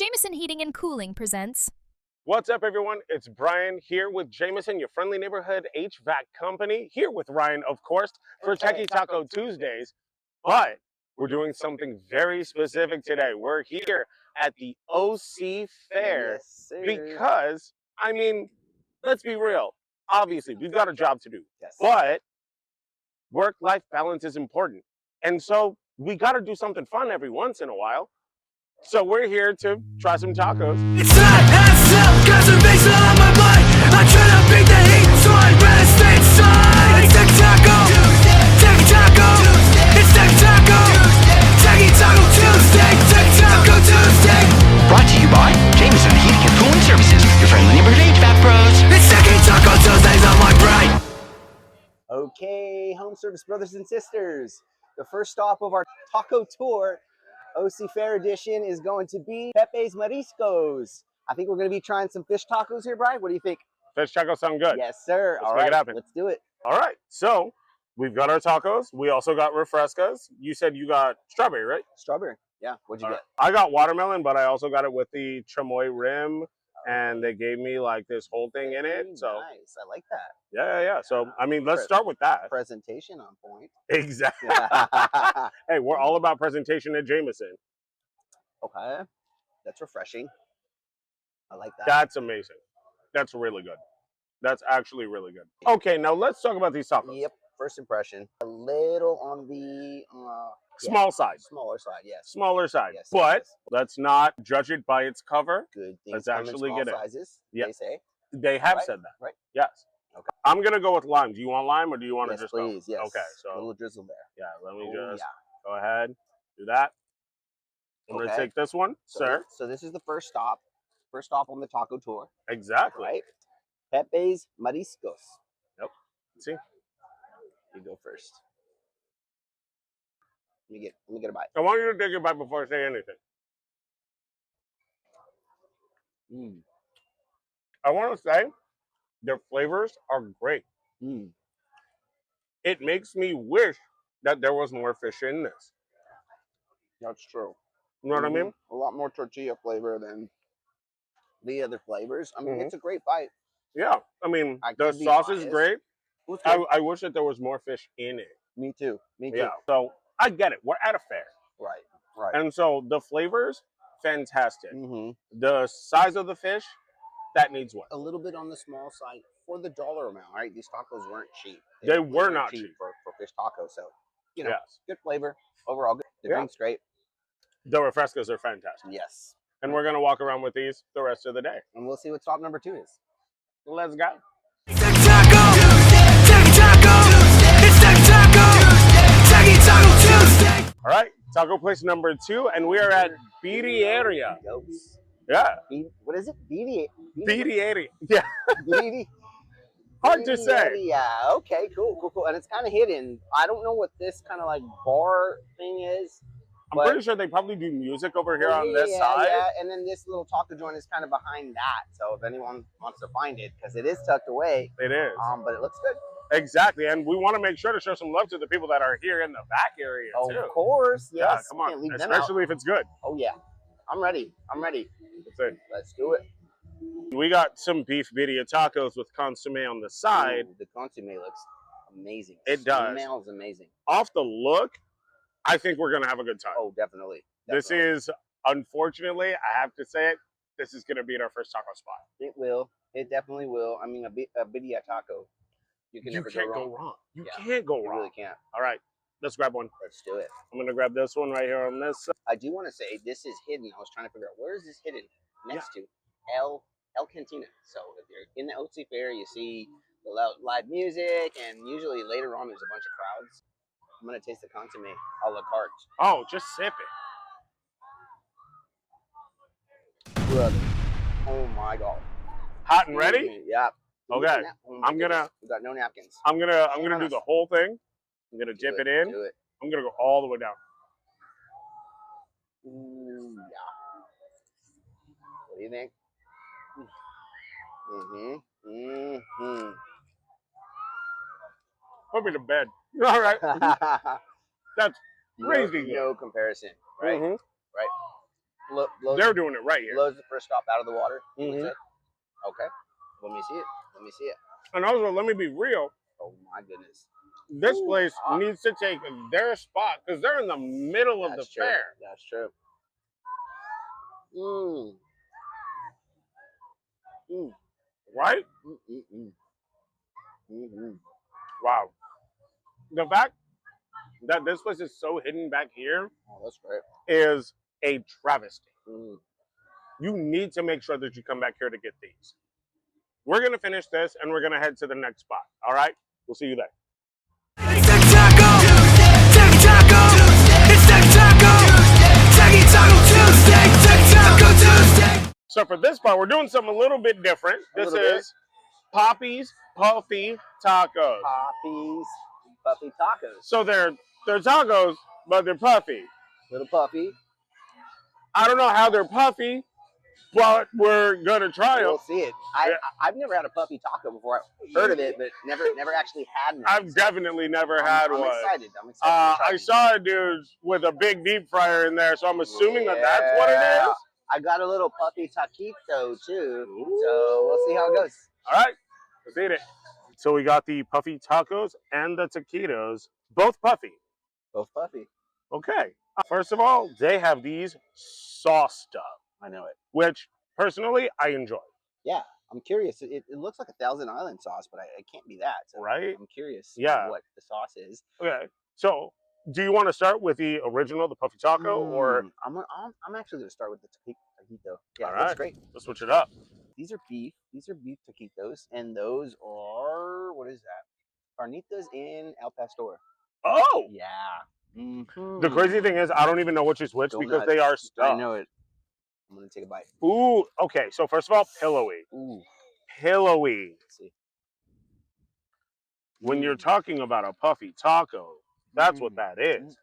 Jamison Heating and Cooling presents. What's up, everyone? It's Brian here with Jamison, your friendly neighborhood HVAC company, here with Ryan, of course, for Techy Taco Tuesdays. But we're doing something very specific today. We're here at the OC Fair because, I mean, let's be real. Obviously, we've got a job to do, but work-life balance is important. And so we got to do something fun every once in a while. So we're here to try some tacos. It's hot as self-conservation on my mind. I'm trying to beat the heat, so I'd rather stay inside. It's Techy Taco Tuesday. Techy Taco Tuesday. It's Techy Taco Tuesday. Techy Taco Tuesday. Techy Taco Tuesday. Brought to you by Jamison Heating and Cooling Services, your friendly neighborhood HVAC pros. It's Techy Taco Tuesdays on my brain. Okay, home service brothers and sisters. The first stop of our taco tour, OC Fair edition, is going to be Pepe's Mariscos. I think we're going to be trying some fish tacos here, Brian. What do you think? Fish tacos sound good. Yes, sir. Let's make it happen. Let's do it. All right, so we've got our tacos. We also got refrescas. You said you got strawberry, right? Strawberry. Yeah. What'd you get? I got watermelon, but I also got it with the chamoy rim, and they gave me like this whole thing in it. So nice. I like that. Yeah. So I mean, let's start with that. Presentation on point. Exactly. Hey, we're all about presentation at Jamison. Okay, that's refreshing. I like that. That's amazing. That's really good. That's actually really good. Okay, now let's talk about these tacos. Yep. First impression, a little on the small side. Smaller side, yes. Smaller side. Yes, but let's not judge it by its cover. Good things Let's come actually in get small it. sizes, Yeah. they say. They have Right? said that. Right. Yes. Okay. I'm gonna go with lime. Do you want lime or do you want to just please, go? yes. Okay, so a little drizzle there. yeah, let me just go ahead, do that. I'm gonna take this one, sir. So this is the first stop. First stop on the taco tour. Exactly. Right? Pepe's Mariscos. Yep. See? You go first. Let me get a bite. I want you to take a bite before I say anything. I want to say their flavors are great. It makes me wish that there was more fish in this. That's true. You know what I mean? A lot more tortilla flavor than the other flavors. I mean, it's a great bite. Yeah. I mean, the sauce is great. I wish that there was more fish in it. Me too. Me too. Yeah. So I get it. We're at a fair. Right. Right. And so the flavors, fantastic. The size of the fish, that needs work. A little bit on the small side for the dollar amount, right? These tacos weren't cheap. They were not cheap for fish tacos. So, you know, good flavor. Overall, good. The drink's great. The refrescas are fantastic. Yes. And we're going to walk around with these the rest of the day. And we'll see what stop number 2 is. Let's go. Techy Taco Tuesday. Techy Taco Tuesday. It's Techy Taco Tuesday. Techy Taco Tuesday. All right, taco place number 2, and we are at birria. Yeah. What is it? Birria. Yeah. Birria. Hard to say. Yeah. Okay. Cool. And it's kind of hidden. I don't know what this kind of like bar thing is. I'm pretty sure they probably do music over here on this side. Yeah, and then this little taco joint is kind of behind that. So if anyone wants to find it, because it is tucked away. It is. But it looks good. Exactly, and we want to make sure to show some love to the people that are here in the back area too. Of course. Yes. Yeah, come on. Especially if it's good. Oh yeah. I'm ready. That's it. Let's do it. We got some beef birria tacos with consomme on the side. Ooh, the consomme looks amazing. It does. It smells amazing. Off the look, I think we're going to have a good time. Oh, definitely. This is, unfortunately, I have to say it, this is going to be in our first taco spot. It will. It definitely will. I mean, a birria taco. You can't go wrong. You can't go wrong. You really can't. All right, let's grab one. Let's do it. I'm going to grab this one right here on this side. I do want to say this is hidden. I was trying to figure out where is this hidden? Next to El Cantina. So if you're in the OC Fair, you see the live music, and usually later on there's a bunch of crowds. I'm going to taste the consomme a la carte. Oh, just sip it. Look. Oh my God. Hot and ready? Yeah. Okay. We got no napkins. I'm gonna do the whole thing. I'm gonna dip it in. Do it. I'm gonna go all the way down. Yeah. What do you think? Put me to bed. All right. That's crazy. No comparison, right? Right. They're doing it right here. Blows the first stop out of the water. You would Mhm. say? Okay. Let me see it. Let me see it. And also, let me be real. Oh my goodness. This Ooh, place hot. needs to take their spot because they're in the middle of the That's true. fair. That's true. Mmm. Mm. Right? Mm-hmm. Wow. The fact that this place is so hidden back here Oh, that's great. is a travesty. Mm. You need to make sure that you come back here to get these. We're going to finish this and we're going to head to the next spot. All right? We'll see you there. It's Techy Taco Techy Taco It's Techy Taco Techy Taco Tuesday Techy Taco Tuesday. So for this part, we're doing something a little bit different. This is Poppy's Puffy Tacos. Poppy's Puffy Tacos. So they're tacos, but they're puffy. Little puffy. I don't know how they're puffy, but we're gonna try them. We'll see it. I've never had a puffy taco before. I've heard of it, but never actually had one. I've definitely never had one. I'm excited. I'm excited. I saw a dude with a big deep fryer in there, so I'm assuming that that's what it is. I got a little puffy taquito too, so we'll see how it goes. All right, let's eat it. So we got the puffy tacos and the taquitos, both puffy. Both puffy. Okay. First of all, they have these sauce stuff. I know it. Which personally I enjoy. Yeah, I'm curious. It looks like a Thousand Island sauce, but it can't be that. So right? I'm curious. Yeah. What the sauce is. Okay. So, do you want to start with the original, the puffy taco, or I'm actually going to start with the taquito. Yeah, all that's right. great. Let's switch it up. These are beef. These are beef taquitos, and those are what is that? Carnitas in El Pastor. Oh. Yeah. Mm-hmm. The crazy thing is, I don't even know which is which because they are stuffed. I know it. I'm gonna take a bite. Ooh. Okay. So first of all, pillowy. Ooh. Pillowy. Let's see. When you're talking about a puffy taco, that's what that is.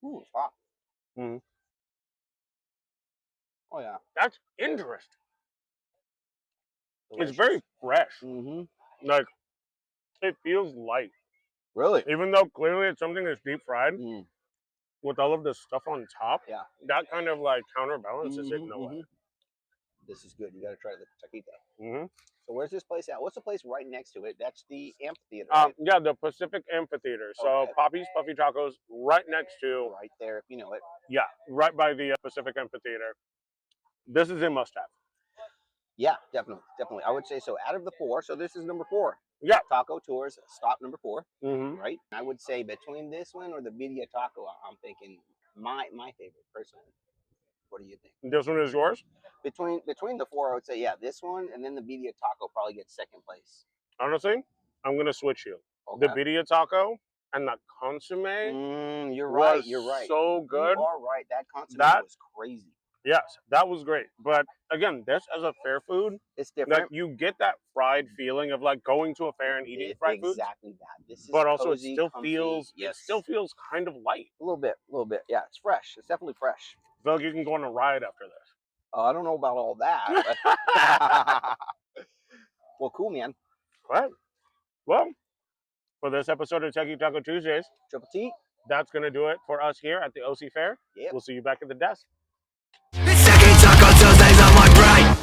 Ooh, it's hot. Mm. Oh yeah. That's interesting. Delicious. It's very fresh. Mm-hmm. Like, it feels light. Really? Even though clearly it's something that's deep fried, with all of the stuff on top, yeah, that kind of like counterbalances it in a way. This is good. You got to try the taquito. Mm-hmm. So where's this place at? What's the place right next to it? That's the amphitheater. Right? Yeah, the Pacific Amphitheater. So Poppy's Puffy Tacos right next to. Right there, if you know it. Yeah, right by the Pacific Amphitheater. This is a must-have. Yeah, definitely. I would say so. Out of the four, so this is number 4. Yeah. Taco Tours, stop number 4. Mm-hmm. Right? I would say between this one or the birria taco, I'm thinking my favorite personally. What do you think? This one is yours? Between the 4, I would say, yeah, this one and then the birria taco probably gets second place. Honestly, I'm going to switch you. Okay. The birria taco and the consomme you're right. So good. You are right. That consomme was crazy. Yes, that was great. But again, this as a fair food, it's different. Like, you get that fried feeling of like going to a fair and eating fried food. Exactly that. This is but also cozy, it still comfy. feels kind of light. A little bit. Yeah, it's fresh. It's definitely fresh. I feel like you can go on a ride after this. I don't know about all that. But well, cool, man. Right. Well, for this episode of Techy Taco Tuesdays, Triple T, that's going to do it for us here at the OC Fair. Yep. We'll see you back at the desk. It's Techy Taco Tuesdays on my brain.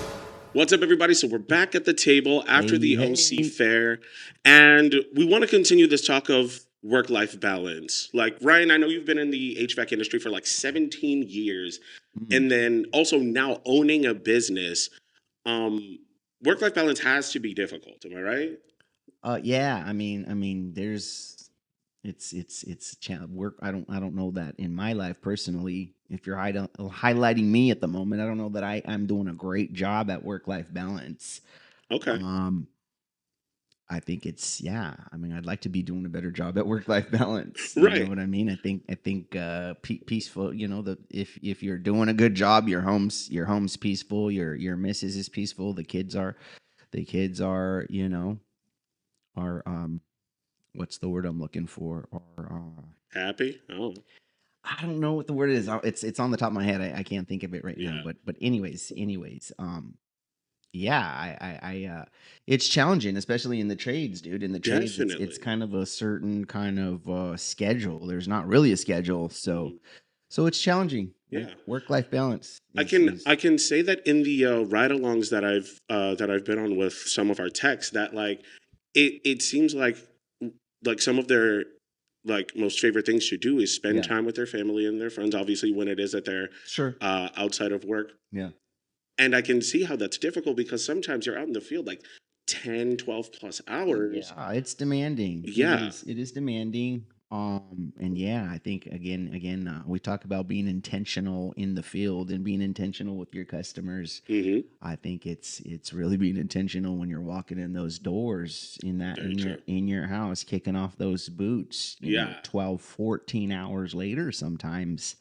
What's up, everybody? So we're back at the table after the OC Fair, and we want to continue this talk of work-life balance. Like, Ryan, I know you've been in the HVAC industry for like 17 years, and then also now owning a business. Work-life balance has to be difficult. Am I right? Yeah. I mean, there's, it's work. I don't know that in my life personally. If you're highlighting me at the moment, I don't know that I'm doing a great job at work-life balance. Okay. I think it's, yeah. I mean, I'd like to be doing a better job at work-life balance. Right. You know what I mean? I think peaceful. You know, if you're doing a good job, your home's peaceful. Your missus is peaceful. The kids are, you know, are what's the word I'm looking for? Or happy? Oh. I don't know what the word is. It's on the top of my head. I can't think of it right now. But anyways, yeah, it's challenging, especially in the trades, dude. In the trades, it's Definitely. kind of a certain kind of schedule. There's not really a schedule, so Mhm. it's challenging. Yeah. Work life balance I is can I can say that in the ride-alongs that I've been on with some of our techs, that like it seems like some of their like most favorite things to do is spend yeah, time with their family and their friends. Obviously, when it is that they're sure, outside of work, yeah. and I can see how that's difficult because sometimes you're out in the field like 10, 12 plus hours. Yeah, it's demanding. It Yeah. is. It is demanding. And yeah, I think again, we talk about being intentional in the field and being intentional with your customers. Hmm. I think it's really being intentional when you're walking in those doors Very true. in your house, kicking off those boots, Yeah. 12, 14 hours later sometimes.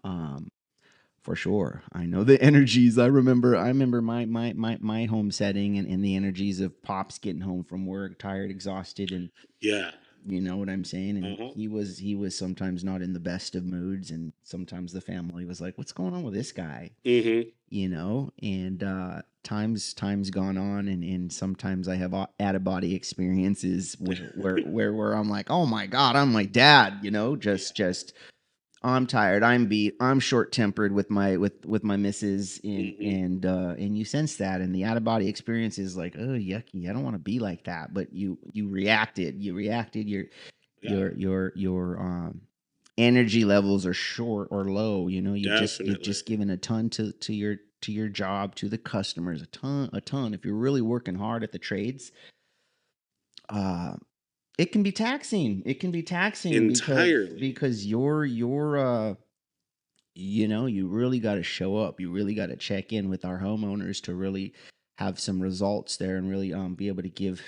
Um, for sure. I know the energies. I remember my home setting and the energies of Pops getting home from work, tired, exhausted, and Yeah. you know what I'm saying? And Uh-huh. he was sometimes not in the best of moods, and sometimes the family was like, "What's going on with this guy?" Hmm. And times gone on, and sometimes I have out of body experiences where I'm like, "Oh my god, I'm like dad," Yeah. just I'm tired. I'm beat. I'm short tempered with my missus, Hmm. and you sense that, and the out of body experience is like, oh yucky. I don't want to be like that, but you reacted. You reacted. Yeah. Your energy levels are short or low. You've Definitely. just given a ton to your job, to the customers, a ton. If you're really working hard at the trades, uh, it can be taxing. It can be taxing Entirely. because you really got to show up. You really got to check in with our homeowners to really have some results there and really be able to give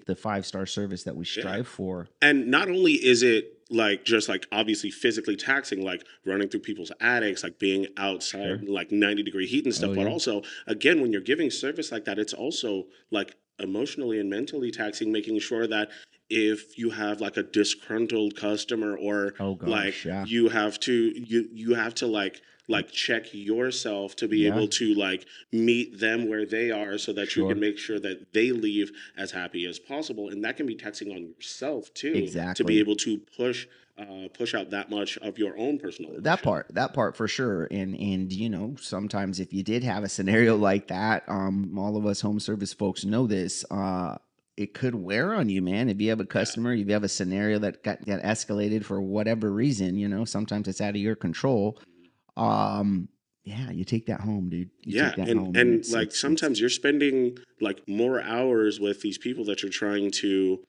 the 5-star service that we Yeah. strive for. And not only is it like just like obviously physically taxing, like running through people's attics, like being outside Sure. in like 90-degree heat and Oh stuff, but yeah. also again when you're giving service like that, it's also like emotionally and mentally taxing, making sure that if you have like a disgruntled customer or Oh like gosh, yeah. you have to like check yourself to be Yeah, able to like meet them where they are so that you can sure. make sure that they leave as happy as possible, and that can be taxing on yourself too to be Exactly. able to push out that much of your own personal emotion. That part for sure. And sometimes if you did have a scenario like that, all of us home service folks know this. It could wear on you, man. If you have a Yeah. customer, if you have a scenario that got escalated for whatever reason, sometimes it's out of your control. Um, yeah, you take that home, dude. You Yeah, take that and home, and and it's like it's sometimes you're spending like more hours with these people that you're trying to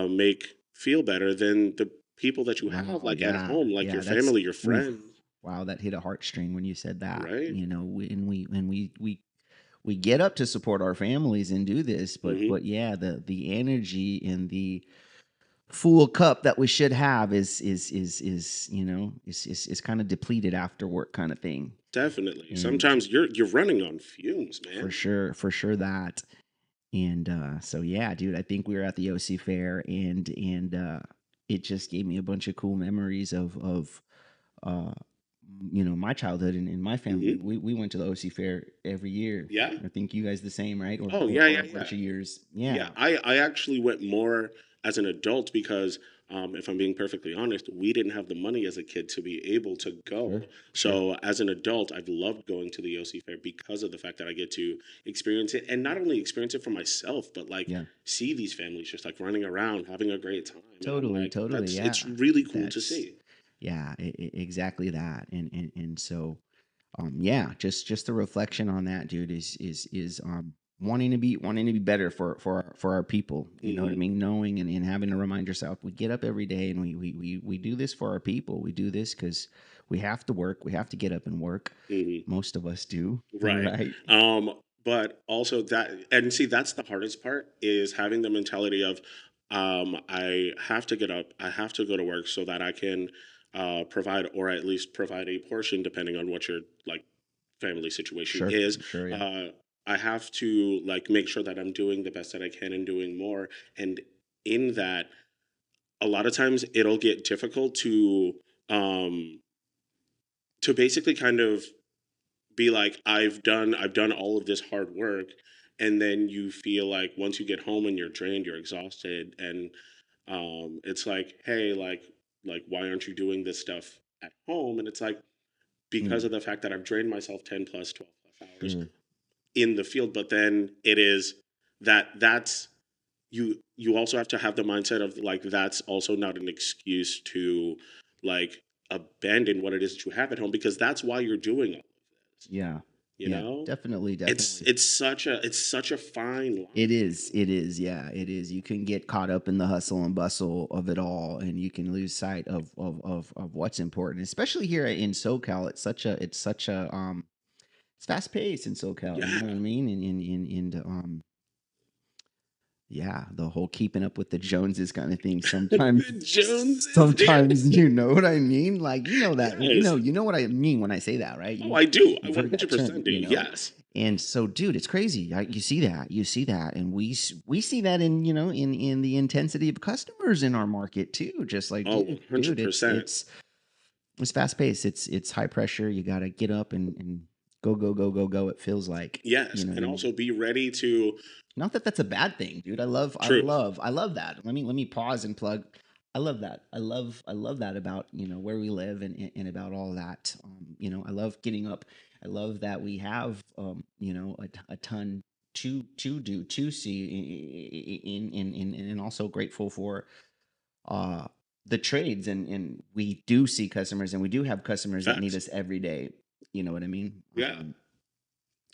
make feel better than the people that you have wow, like at yeah, home, like your yeah. That's family, your oof. friends, Wow, that hit a heartstring when you said that. right? We get up to support our families and do this, but Hmm. yeah, the energy and the full cup that we should have is kind of depleted after work kind of thing. Definitely. And Sometimes you're running on fumes, man. for sure that. And so yeah, dude, I think we were at the OC fair, and it just gave me a bunch of cool memories of uh my childhood and my family. Hmm. We went to the OC fair every year. Yeah. I think you guys the same, right? Oh yeah, Or yeah, a yeah. bunch of years. Yeah, Yeah. I actually went more as an adult because, if I'm being perfectly honest, we didn't have the money as a kid to be able to go. Sure. Sure. So as an adult, I've loved going to the OC Fair because of the fact that I get to experience it, and not only experience it for myself, but like Yeah. see these families just like running around, having a great time. And I'm Totally. like, Totally. Yeah. it's really cool to That's see. yeah, exactly that. And so yeah, just the reflection on that, dude, is wanting to be better for our people. You know what I Hmm. mean? Knowing and having to remind yourself, we get up every day and we do this for our people. We do this because we have to work. We have to get up and work. Hmm. Most of us do, Right. right? But also that, and see, that's the hardest part is having the mentality of, I have to get up, I have to go to work so that I can provide, or at least provide a portion, depending on what your like family situation Sure, is. sure, yeah. I have to like make sure that I'm doing the best that I can and doing more. And in that, a lot of times it'll get difficult um, to basically kind of be like I've done all of this hard work and then you feel like once you get home and you're drained, you're exhausted, and it's like, hey, like why aren't you doing this stuff at home? And it's like because of the fact that I've drained myself 10 plus 12 plus hours Sure. in the field. But then it is that's you also have to have the mindset of like that's also not an excuse to like abandon what it is that you have at home, because that's why you're doing all of this. Yeah. You Yeah. know, Definitely. it's such a fine line. It is. It is. Yeah, it is. You can get caught up in the hustle and bustle of it all, and you can lose sight of what's important, especially here in SoCal. It's fast paced in SoCal. You know what I mean? Yeah, the whole keeping up with the Joneses kind of thing. Sometimes, The Joneses, sometimes yes. you know what I mean. Like you know that. Yes. You know what I mean when I say that, right? Oh, I do. I you've heard that 100% term, do. you know? Yes. And so, dude, it's crazy. You see that, and we see that in in the intensity of customers in our market too. Just like, Oh, dude, 100%. it's fast paced. It's high pressure. You got to get up and go. It feels like, Yes, you know what I and mean? also be ready to. Not that that's a bad thing, dude. I love that. Let me pause and plug. I love that. I love that about where we live and about all that. I love getting up. I love that we have a ton to see and also grateful for the trades and we do see customers and we do have customers that need Facts. us every day. You know what I mean? Yeah.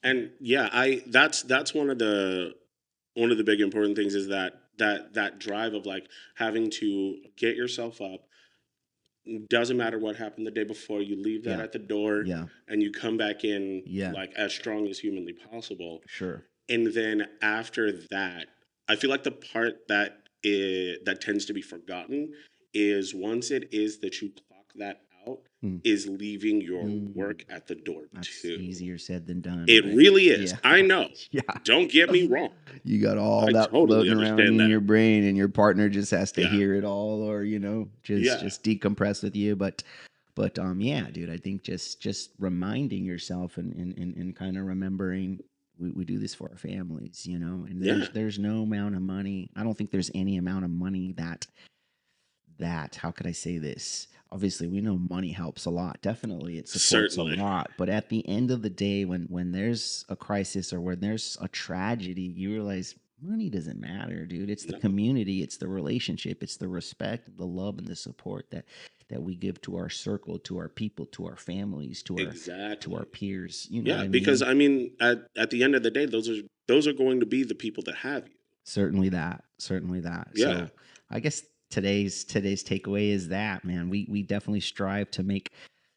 And yeah, that's one of the big important things is that drive of like having to get yourself up. Doesn't matter what happened the day before, you leave that Yeah. at the door, Yeah. and you come back in Yeah. like as strong as humanly possible. Sure. And then after that, I feel like the part that tends to be forgotten is once it is that you clock that out, is leaving your work at the door That's too. easier said than done. It right? really is. Yeah. I know. Yeah. Don't get me wrong. You got all I that totally floating around understand in that. your brain, and your partner just has to Yeah. hear it all, or Yeah. just decompress with you. But yeah, dude, I think just reminding yourself and kind of remembering we do this for our families, and Yeah. there's no amount of money. I don't think there's any amount of money that how could I say this? Obviously, we know money helps a lot. Definitely, it supports Certainly. a lot. But at the end of the day, when there's a crisis or when there's a tragedy, you realize money doesn't matter, dude. It's the No. community, it's the relationship, it's the respect, the love, and the support that we give to our circle, to our people, to our families, to Exactly. our peers. You know Yeah, what I because mean? I mean, at the end of the day, those are going to be the people that have you. Certainly that. Yeah. So I guess today's takeaway is that, man, we definitely strive to make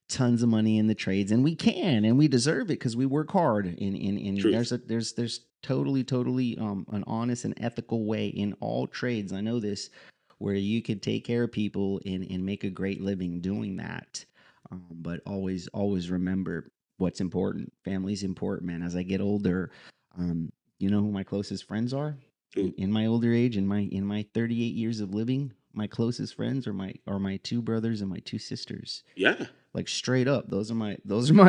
tons of money in the trades, and we can, and we deserve it because we work hard. And Truth. there's totally an honest and ethical way in all trades. I know this, where you can take care of people and make a great living doing that. But always remember what's important. Family's important, man. As I get older, you know who my closest friends are? Who? In my older age, in my 38 years of living, my closest friends are my two brothers and my two sisters. Yeah. Like straight up, those are my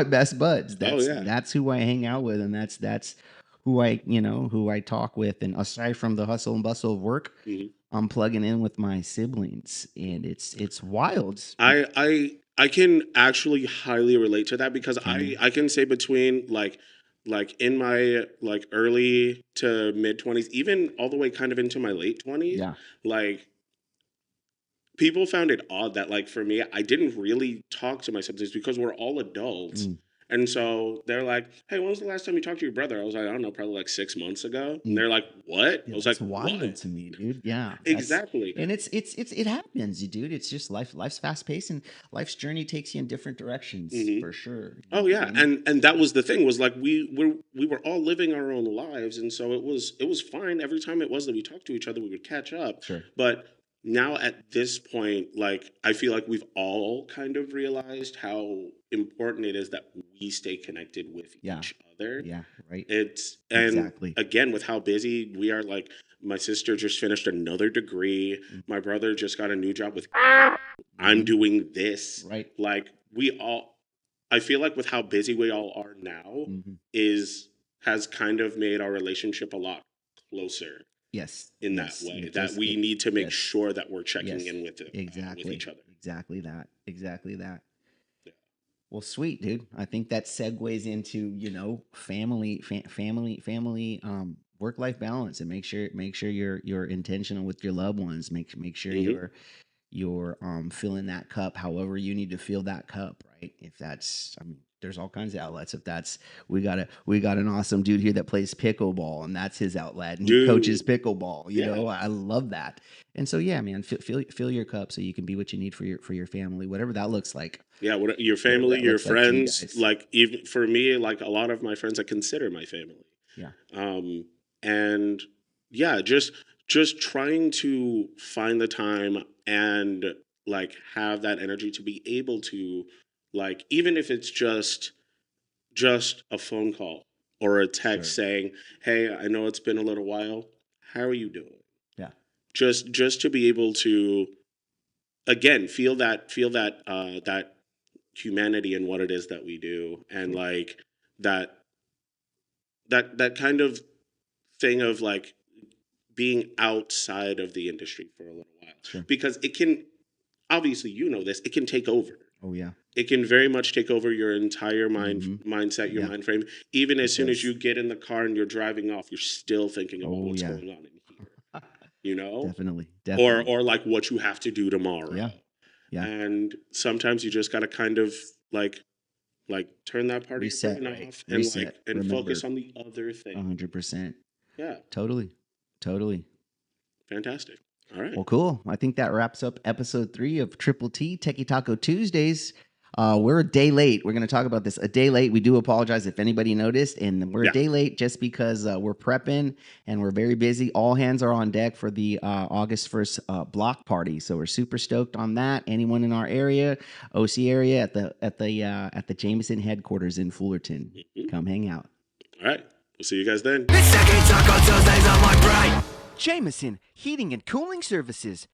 best buds. Yeah. That's who I hang out with, and that's who I talk with. And aside from the hustle and bustle of work, I'm plugging in with my siblings, and it's wild. I can actually highly relate to that because I can say between like in my like early to mid 20s, even all the way kind of into my late 20s, Yeah. like people found it odd that like for me I didn't really talk to my siblings because we're all adults. And so they're like, "Hey, when was the last time you talked to your brother?" I was like, "I don't know, probably like 6 months ago." And they're like, "What?" I was like, That's wild "What?" to me, dude. Yeah, Exactly. and it happens, dude. It's just life's fast paced, and life's journey takes you in different directions for sure. Oh yeah, and that was the thing, was like we were all living our own lives, and so it was fine. Every time it was that we talked to each other, we would catch up. Sure. But now at this point, like I feel like we've all kind of realized how important it is that we stay connected with each other. Yeah, right. And Exactly. again, with how busy we are, like my sister just finished another degree. My brother just got a new job with. I'm doing this. Right. Like I feel like with how busy we all are now, is has kind of made our relationship a lot closer Yes. in yes, that way. it That just- we it- need to make yes, sure that we're checking yes, in with exactly. with each other. Exactly that. Exactly that. Yeah. Well, sweet, dude. I think that segues into, family, work-life balance, and make sure you're intentional with your loved ones. Make sure Mhm. you're filling that cup however you need to fill that cup, right? If that's, I mean, there's all kinds of outlets. If that's, we got an awesome dude here that plays pickleball, and that's his outlet, and he coaches Dude. pickleball. Yeah. I love that. And so, yeah, man, fill your cup so you can be what you need for your family, whatever that looks like. Yeah, your Whatever family, that your looks like to you friends, guys. like even for me, like a lot of my friends I consider my family. Yeah. And yeah, just trying to find the time and like have that energy to be able to, like, even if it's just a phone call or a text Sure. saying, "Hey, I know it's been a little while. How are you doing?" Yeah. Just to be able to again feel that that humanity in what it is that we do, and Sure. like that that kind of thing of like being outside of the industry for a little while, Sure. because it can, obviously this, it can take over. Oh yeah. It can very much take over your entire Mhm. mindset, your Yeah. mind frame. Even as It soon as does. you get in the car and you're driving off, you're still thinking about Oh what's yeah. going on in here, you know, Definitely. or like what you have to do tomorrow. Yeah. Yeah. And sometimes you just got to kind of like turn that part Reset, of your brain right? off and Reset. and focus Remember. on the other thing. 100%. Yeah, Totally. fantastic. All right. Well, cool. I think that wraps up episode 3 of Triple T Techy Taco Tuesdays. We're a day late. We're going to talk about this a day late. We do apologize if anybody noticed, and we're Yeah. a day late just because we're prepping and we're very busy. All hands are on deck for the August 1st block party, so we're super stoked on that. Anyone in our area, OC area, at the Jamison headquarters in Fullerton, come hang out. All right. We'll see you guys then. It's Techy Taco Tuesdays on my brain. Jamison Heating and Cooling Services,